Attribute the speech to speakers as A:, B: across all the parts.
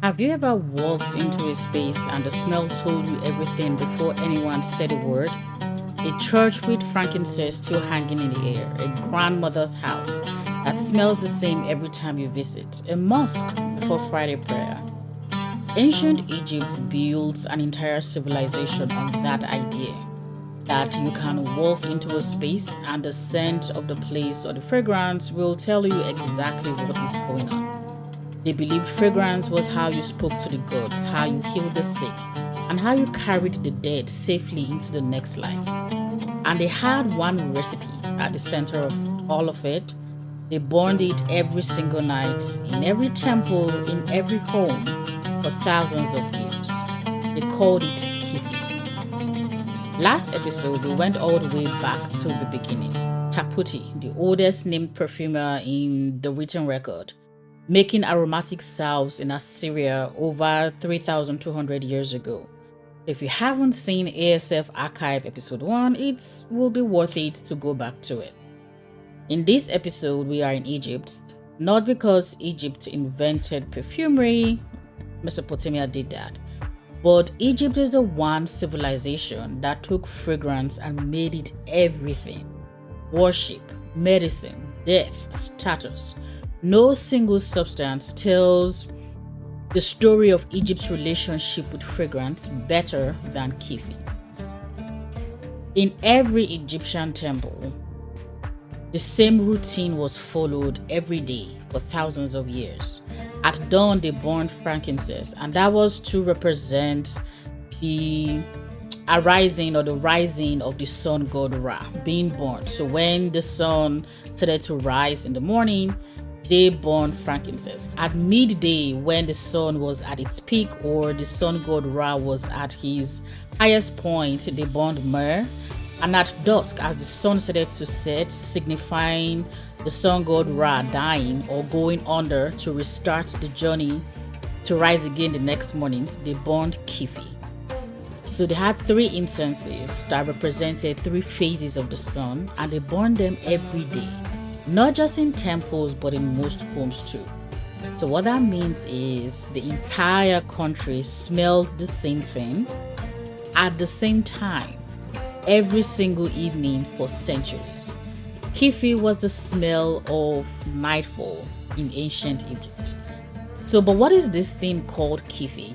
A: Have you ever walked into a space and the smell told you everything before anyone said a word? A church with frankincense still hanging in the air, a grandmother's house that smells the same every time you visit, a mosque before Friday prayer. Ancient Egypt built an entire civilization on that idea that you can walk into a space and the scent of the place or the fragrance will tell you exactly what is going on. They believed fragrance was how you spoke to the gods, how you healed the sick, and how you carried the dead safely into the next life. And they had one recipe at the center of all of it. They burned it every single night, in every temple, in every home, for thousands of years. They called it Kyphi. Last episode, we went all the way back to the beginning. Taputi, the oldest named perfumer in the written record, making aromatic salves in Assyria over 3,200 years ago. If you haven't seen ASF Archive episode 1, it will be worth it to go back to it. In this episode, we are in Egypt, not because Egypt invented perfumery, Mesopotamia did that, but Egypt is the one civilization that took fragrance and made it everything. Worship, medicine, death, status. No single substance tells the story of Egypt's relationship with fragrance better than Kyphi. In every Egyptian temple, the same routine was followed every day for thousands of years. At dawn, they burned frankincense, and that was to represent the arising or the rising of the sun god Ra being born. So when the sun started to rise in the morning, they burned frankincense. At midday, when the sun was at its peak or the sun god Ra was at his highest point, they burned myrrh. And at dusk, as the sun started to set, signifying the sun god Ra dying or going under to restart the journey to rise again the next morning, they burned Kyphi. So they had three incenses that represented three phases of the sun, and they burned them every day. Not just in temples, but in most homes too. So what that means is the entire country smelled the same thing at the same time, every single evening for centuries. Kyphi was the smell of nightfall in ancient Egypt. So, but what is this thing called Kyphi?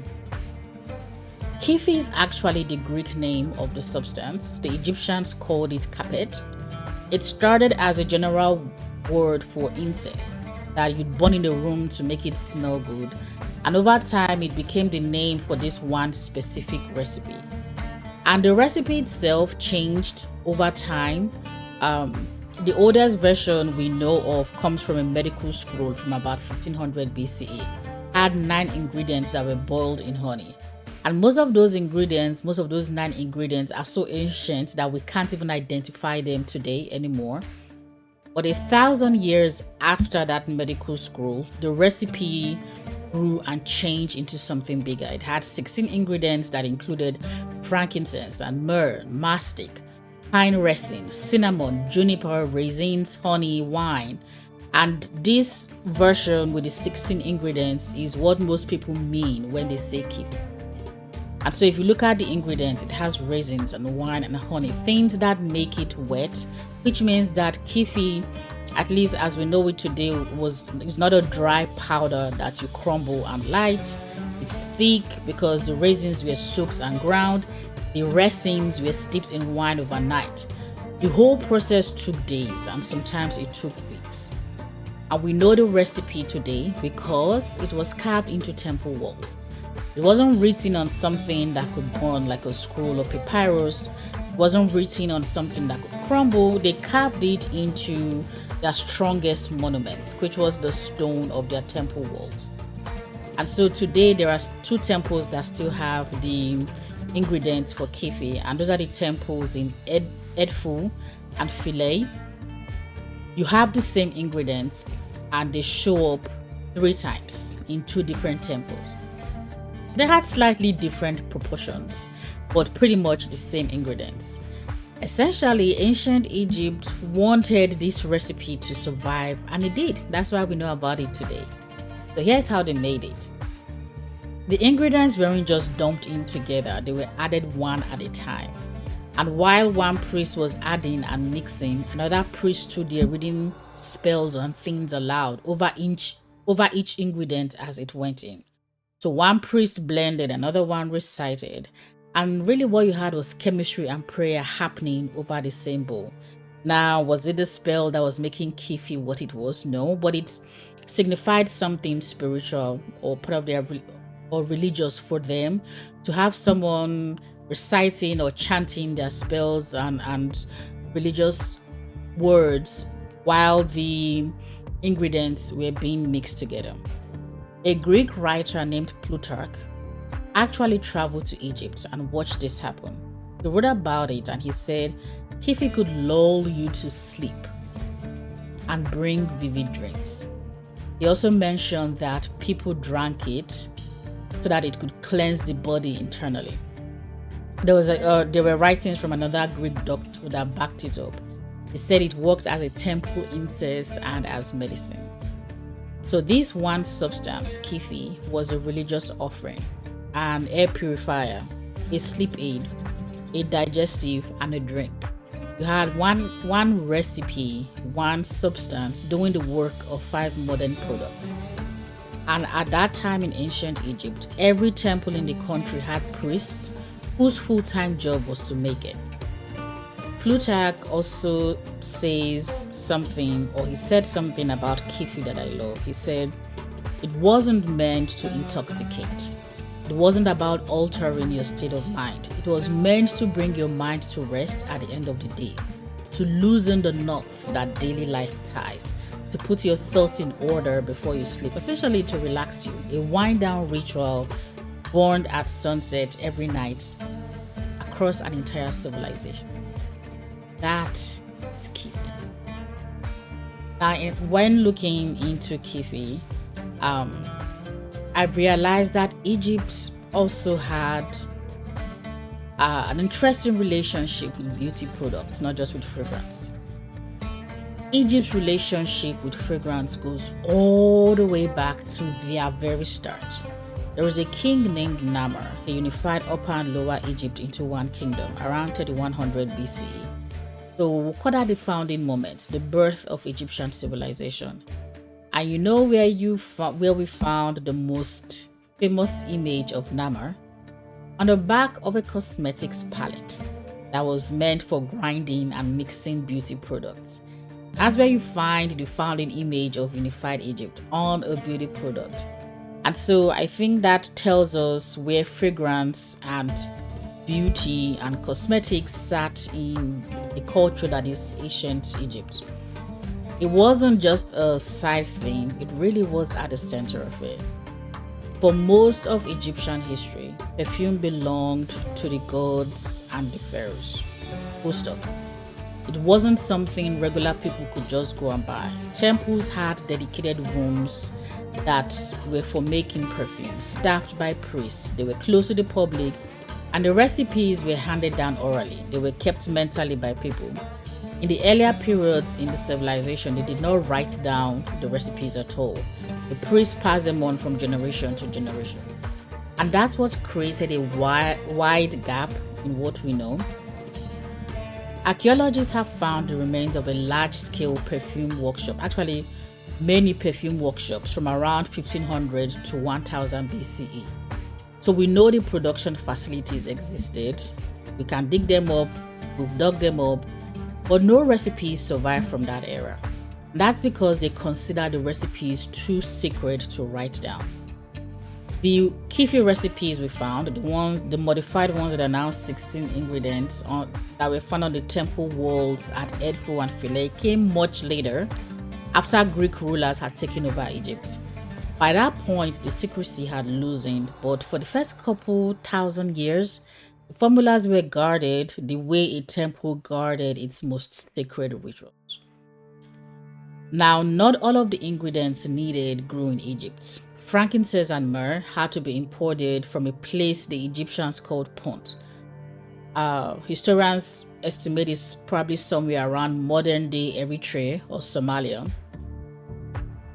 A: Kyphi is actually the Greek name of the substance. The Egyptians called it kapet. It started as a general word for incense that you'd burn in the room to make it smell good, and over time it became the name for this one specific recipe. And the recipe itself changed over time. The oldest version we know of comes from a medical scroll from about 1500 BCE. Had 9 ingredients that were boiled in honey. And most of those 9 ingredients are so ancient that we can't even identify them today anymore. But 1,000 years after that medical scroll, the recipe grew and changed into something bigger. It had 16 ingredients that included frankincense and myrrh, mastic, pine resin, cinnamon, juniper, raisins, honey, wine. And this version with the 16 ingredients is what most people mean when they say Kyphi. And so if you look at the ingredients, it has raisins and wine and honey, things that make it wet, which means that Kyphi, at least as we know it today, is not a dry powder that you crumble and light. It's thick because the raisins were soaked and ground. The resins were steeped in wine overnight. The whole process took days and sometimes it took weeks. And we know the recipe today because it was carved into temple walls. It wasn't written on something that could burn like a scroll or papyrus. It wasn't written on something that could crumble. They carved it into their strongest monuments, which was the stone of their temple walls. And so today there are 2 temples that still have the ingredients for Kyphi, and those are the temples in Edfu and Philae. You have the same ingredients and they show up 3 times in 2 different temples. They had slightly different proportions, but pretty much the same ingredients. Essentially, ancient Egypt wanted this recipe to survive, and it did. That's why we know about it today. So here's how they made it. The ingredients weren't just dumped in together, they were added one at a time. And while one priest was adding and mixing, another priest stood there reading spells and things aloud over each ingredient as it went in. So one priest blended, another one recited. And really what you had was chemistry and prayer happening over the same bowl. Now, was it the spell that was making Kyphi what it was? No, but it signified something spiritual or part of their or religious for them to have someone reciting or chanting their spells and religious words while the ingredients were being mixed together. A Greek writer named Plutarch actually traveled to Egypt and watched this happen. He wrote about it and he said, Kyphi could lull you to sleep and bring vivid dreams. He also mentioned that people drank it so that it could cleanse the body internally. There were writings from another Greek doctor that backed it up. He said it worked as a temple incense and as medicine. So this one substance, Kyphi, was a religious offering, an air purifier, a sleep aid, a digestive, and a drink. You had one recipe, one substance doing the work of 5 modern products. And at that time in ancient Egypt, every temple in the country had priests whose full-time job was to make it. Plutarch also says something, or he said something about Kyphi that I love. He said, it wasn't meant to intoxicate. It wasn't about altering your state of mind. It was meant to bring your mind to rest at the end of the day, to loosen the knots that daily life ties, to put your thoughts in order before you sleep, essentially to relax you. A wind-down ritual born at sunset every night across an entire civilization. That is Kyphi. Now, when looking into Kyphi, I've realized that Egypt also had an interesting relationship with beauty products, not just with fragrance. Egypt's relationship with fragrance goes all the way back to their very start. There was a king named Narmeer. He unified Upper and Lower Egypt into one kingdom around 3100 BCE. So we'll call that the founding moment, the birth of Egyptian civilization. And you know where we found the most famous image of Narmeer? On the back of a cosmetics palette that was meant for grinding and mixing beauty products. That's where you find the founding image of unified Egypt on a beauty product. And so I think that tells us where fragrance and beauty and cosmetics sat in the culture that is ancient Egypt. It wasn't just a side thing, it really was at the center of it. For most of Egyptian history, perfume belonged to the gods and the pharaohs. Full stop. It wasn't something regular people could just go and buy. Temples had dedicated rooms that were for making perfume, staffed by priests. They were close to the public, and the recipes were handed down orally. They were kept mentally by people. In the earlier periods in the civilization, they did not write down the recipes at all. The priests passed them on from generation to generation. And that's what created a wide gap in what we know. Archaeologists have found the remains of a large-scale perfume workshop, actually many perfume workshops from around 1500 to 1000 BCE. So we know the production facilities existed. We can dig them up, we've dug them up, but no recipes survive from that era. That's because they consider the recipes too sacred to write down. The Kyphi recipes we found, the modified ones that are now 16 ingredients that were found on the temple walls at Edfu and Philae, came much later, after Greek rulers had taken over Egypt. By that point, the secrecy had loosened, but for the first couple thousand years, the formulas were guarded the way a temple guarded its most sacred rituals. Now, not all of the ingredients needed grew in Egypt. Frankincense and myrrh had to be imported from a place the Egyptians called Punt. Historians estimate it's probably somewhere around modern-day Eritrea or Somalia.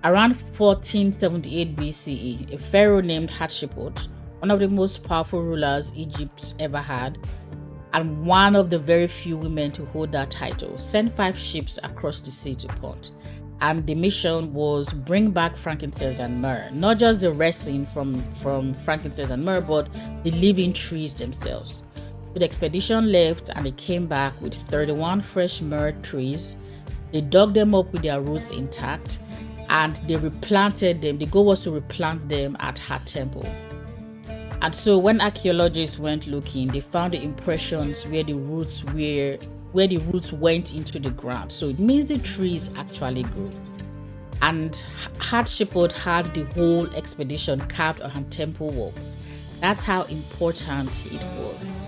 A: Around 1478 BCE, a pharaoh named Hatsheput one of the most powerful rulers Egypt ever had, and one of the very few women to hold that title, sent 5 ships across the sea to Punt. And the mission was bring back frankincense and myrrh, not just the resin from frankincense and myrrh, but the living trees themselves. So the expedition left and they came back with 31 fresh myrrh trees. They dug them up with their roots intact and they replanted them. The goal was to replant them at her temple. And so when archaeologists went looking, they found the impressions where the roots went into the ground. So it means the trees actually grew. And Hatsheput had the whole expedition carved on her temple walls. That's how important it was.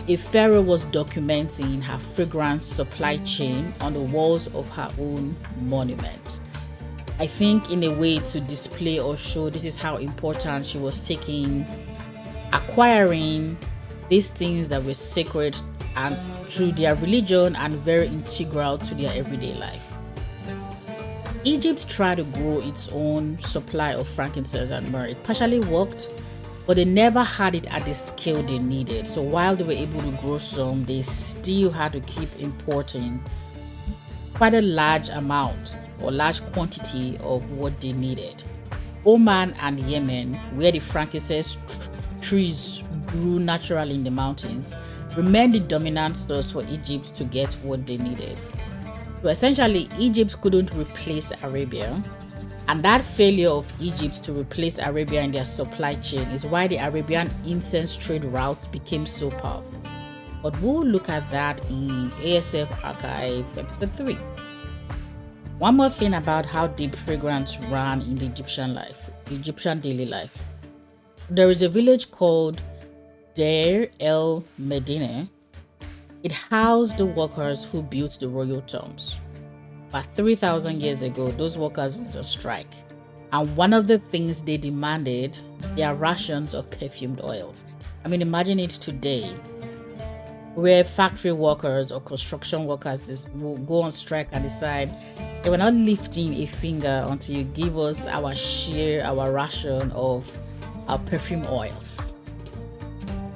A: A pharaoh was documenting her fragrance supply chain on the walls of her own monument. I think in a way to display or show this is how important she was acquiring these things that were sacred and to their religion and very integral to their everyday life. Egypt tried to grow its own supply of frankincense and myrrh. It partially worked, but they never had it at the scale they needed. So while they were able to grow some, they still had to keep importing quite a large amount or large quantity of what they needed. Oman and Yemen, where the frankincense trees grew naturally in the mountains, remained the dominant source for Egypt to get what they needed. So essentially, Egypt couldn't replace Arabia, and that failure of Egypt to replace Arabia in their supply chain is why the Arabian incense trade routes became so powerful. But we'll look at that in ASF Archive episode 3. One more thing about how deep fragrance ran in the Egyptian daily life. There is a village called Deir el Medina. It housed the workers who built the royal tombs. About 3,000 years ago, those workers went on strike. And one of the things they demanded, their rations of perfumed oils. I mean, imagine it today, where factory workers or construction workers will go on strike and decide they were not lifting a finger until you give us our share, our ration of our perfume oils.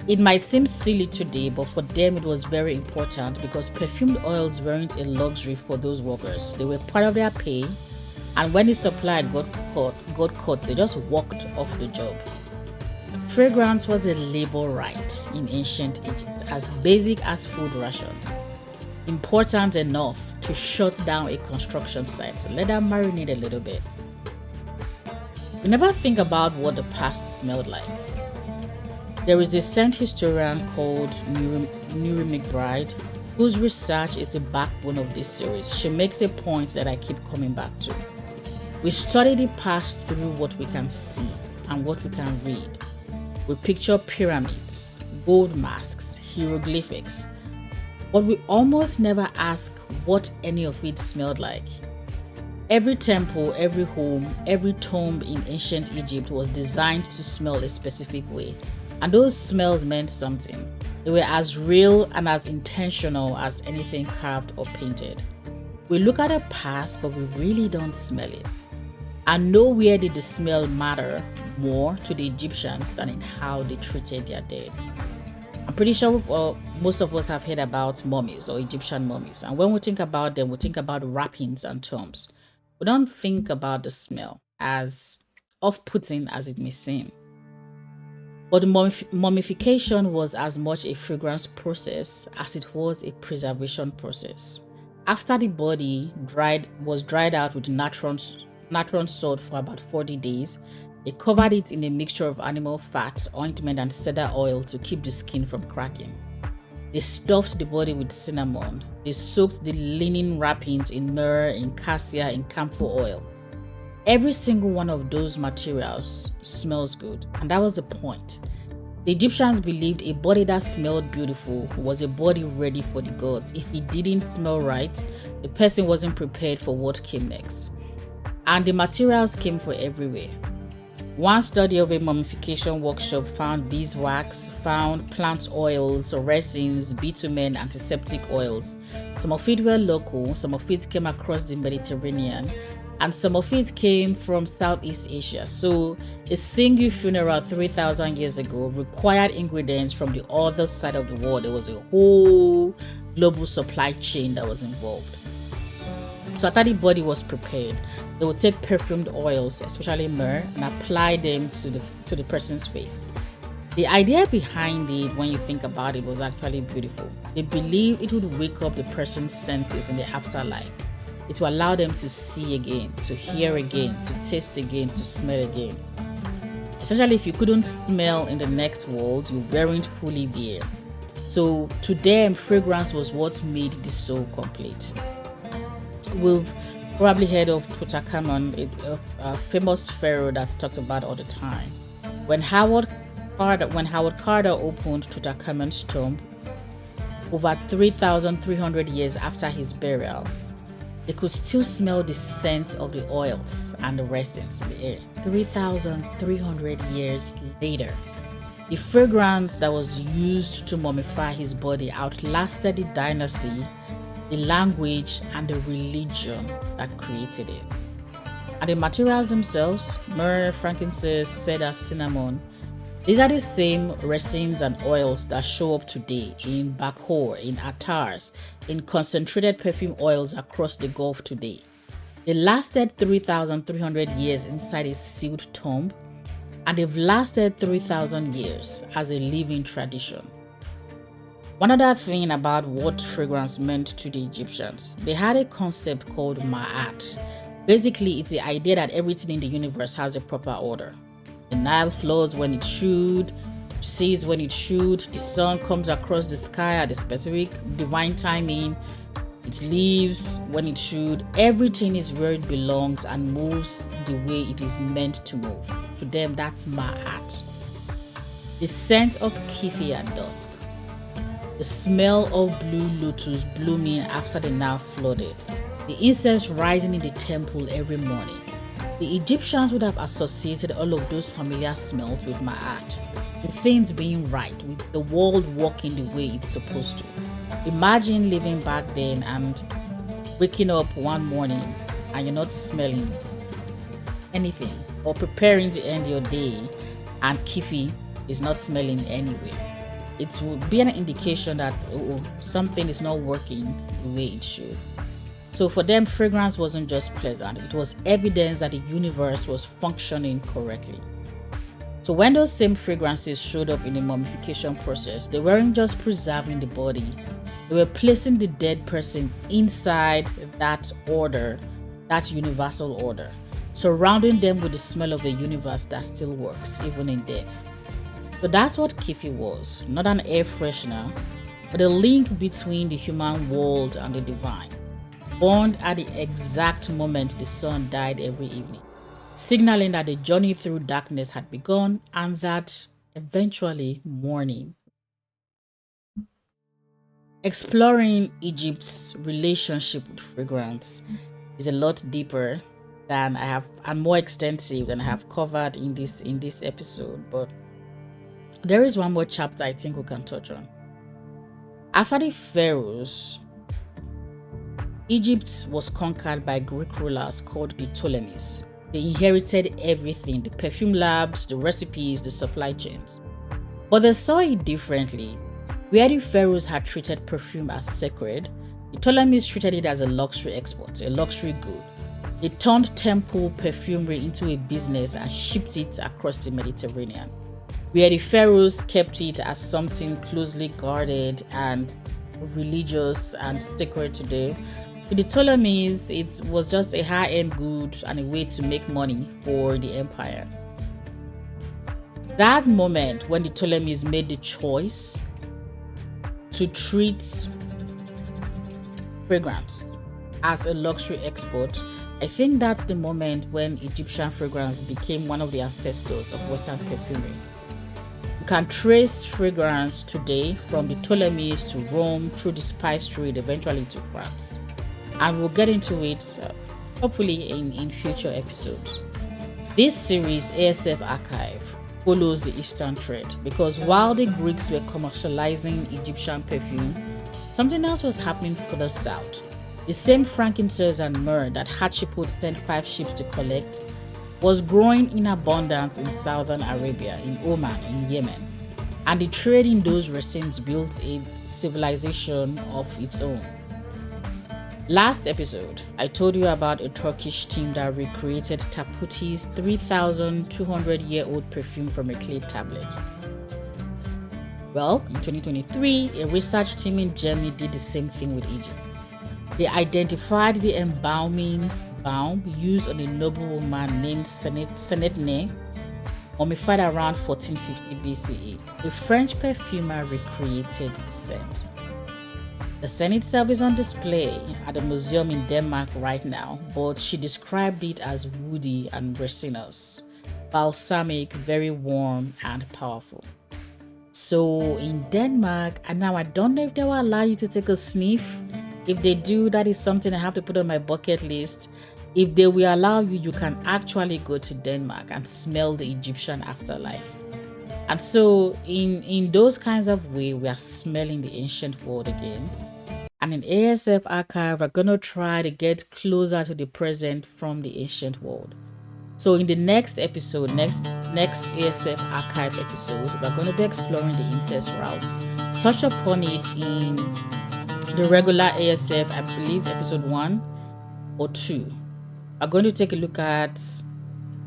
A: It might seem silly today, but for them it was very important because perfumed oils weren't a luxury for those workers. They were part of their pay, and when the supply got cut, they just walked off the job. Fragrance was a labor right in ancient Egypt, as basic as food rations. Important enough to shut down a construction site. So let that marinate a little bit. We never think about what the past smelled like. There is a scent historian called Narmeer, whose research is the backbone of this series. She makes a point that I keep coming back to. We study the past through what we can see and what we can read. We picture pyramids, gold masks, hieroglyphics, but we almost never ask what any of it smelled like. Every temple, every home, every tomb in ancient Egypt was designed to smell a specific way, and those smells meant something. They were as real and as intentional as anything carved or painted. We look at the past, but we really don't smell it. And nowhere did the smell matter more to the Egyptians than in how they treated their dead. I'm pretty sure most of us have heard about mummies or Egyptian mummies. And when we think about them, we think about wrappings and tombs. We don't think about the smell, as off-putting as it may seem. But the mummification was as much a fragrance process as it was a preservation process. After the body was dried out with natron salt for about 40 days, they covered it in a mixture of animal fat, ointment, and cedar oil to keep the skin from cracking. They stuffed the body with cinnamon. They soaked the linen wrappings in myrrh, in cassia, in camphor oil. Every single one of those materials smells good, and that was the point. The Egyptians believed a body that smelled beautiful was a body ready for the gods. If it didn't smell right, the person wasn't prepared for what came next. And the materials came from everywhere. One study of a mummification workshop found beeswax, found plant oils, resins, bitumen, antiseptic oils. Some of it were local, some of it came across the Mediterranean, and some of it came from Southeast Asia. So a single funeral 3,000 years ago required ingredients from the other side of the world. There was a whole global supply chain that was involved. So after the body was prepared, they would take perfumed oils, especially myrrh, and apply them to the person's face. The idea behind it, when you think about it, was actually beautiful. They believed it would wake up the person's senses in the afterlife. It will allow them to see again, to hear again, to taste again, to smell again. Essentially, if you couldn't smell in the next world, you weren't fully there. So to them, fragrance was what made the soul complete. We've probably heard of Tutankhamun. It's a famous pharaoh that's talked about all the time. When Howard Carter opened Tutankhamun's tomb over 3,300 years after his burial, they could still smell the scent of the oils and the resins in the air. 3,300 years later, the fragrance that was used to mummify his body outlasted the dynasty, the language, and the religion that created it. And the materials themselves, myrrh, frankincense, cedar, cinnamon, these are the same resins and oils that show up today in Bakhor, in attars, in concentrated perfume oils across the Gulf today. They lasted 3,300 years inside a sealed tomb, and they've lasted 3,000 years as a living tradition. One other thing about what fragrance meant to the Egyptians, they had a concept called ma'at. Basically, it's the idea that everything in the universe has a proper order. The Nile flows when it should, seas when it should, the sun comes across the sky at a specific divine timing, it leaves when it should. Everything is where it belongs and moves the way it is meant to move. To them, that's ma'at. The scent of Kyphi at dusk, the smell of blue lotus blooming after the Nile flooded, the incense rising in the temple every morning. The Egyptians would have associated all of those familiar smells with ma'at, with things being right, with the world working the way it's supposed to. Imagine living back then and waking up one morning and you're not smelling anything, or preparing to end your day and Kyphi is not smelling anywhere. It would be an indication that something is not working the way it should. So for them, fragrance wasn't just pleasant, it was evidence that the universe was functioning correctly. So when those same fragrances showed up in the mummification process, they weren't just preserving the body, they were placing the dead person inside that order, that universal order, surrounding them with the smell of a universe that still works, even in death. So that's what Kyphi was, not an air freshener, but a link between the human world and the divine, born at the exact moment the sun died every evening, signaling that the journey through darkness had begun and that eventually morning. Exploring Egypt's relationship with fragrance is a lot deeper than I have, and more extensive than I have covered in this episode, but there is one more chapter I think we can touch on. After the pharaohs, Egypt was conquered by Greek rulers called the Ptolemies. They inherited everything, the perfume labs, the recipes, the supply chains. But they saw it differently. Where the pharaohs had treated perfume as sacred, the Ptolemies treated it as a luxury export, a luxury good. They turned temple perfumery into a business and shipped it across the Mediterranean. Where the pharaohs kept it as something closely guarded and religious and sacred to them, with the Ptolemies, it was just a high-end good and a way to make money for the empire. That moment when the Ptolemies made the choice to treat fragrance as a luxury export, I think that's the moment when Egyptian fragrance became one of the ancestors of Western perfumery. You can trace fragrance today from the Ptolemies to Rome, through the spice trade, eventually to France. And we'll get into it hopefully in future episodes. This series, ASF Archive, follows the Eastern trade because while the Greeks were commercializing Egyptian perfume, something else was happening further south. The same frankincense and myrrh that Hatsheput sent 5 ships to collect was growing in abundance in southern Arabia, in Oman, in Yemen, and the trade in those rations built a civilization of its own. Last episode, I told you about a Turkish team that recreated Taputi's 3,200-year-old perfume from a clay tablet. Well, in 2023, a research team in Germany did the same thing with Egypt. They identified the embalming balm used on a noblewoman named Senetnay, mummified around 1450 BCE. A French perfumer recreated the scent. The scent itself is on display at a museum in Denmark right now, but she described it as woody and resinous, balsamic, very warm and powerful. So in Denmark, and now I don't know if they will allow you to take a sniff. If they do, that is something I have to put on my bucket list. If they will allow you, you can actually go to Denmark and smell the Egyptian afterlife. And so in those kinds of way, we are smelling the ancient world again. And in ASF archive, we're going to try to get closer to the present from the ancient world. So in the next episode, next ASF archive episode, we're going to be exploring the incest routes. Touch upon it in the regular ASF, I believe episode 1 or 2. We're going to take a look at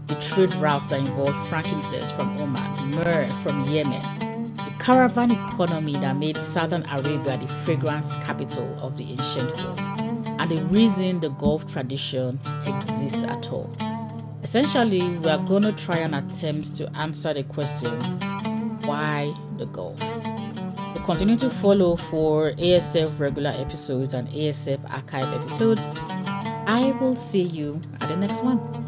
A: the trade routes that involve frankincense from Oman, myrrh from Yemen, the caravan economy that made southern Arabia the fragrance capital of the ancient world, and the reason the Gulf tradition exists at all. Essentially, we are going to try and attempt to answer the question, why the Gulf? So continue to follow for ASF regular episodes and ASF archive episodes. I will see you at the next one.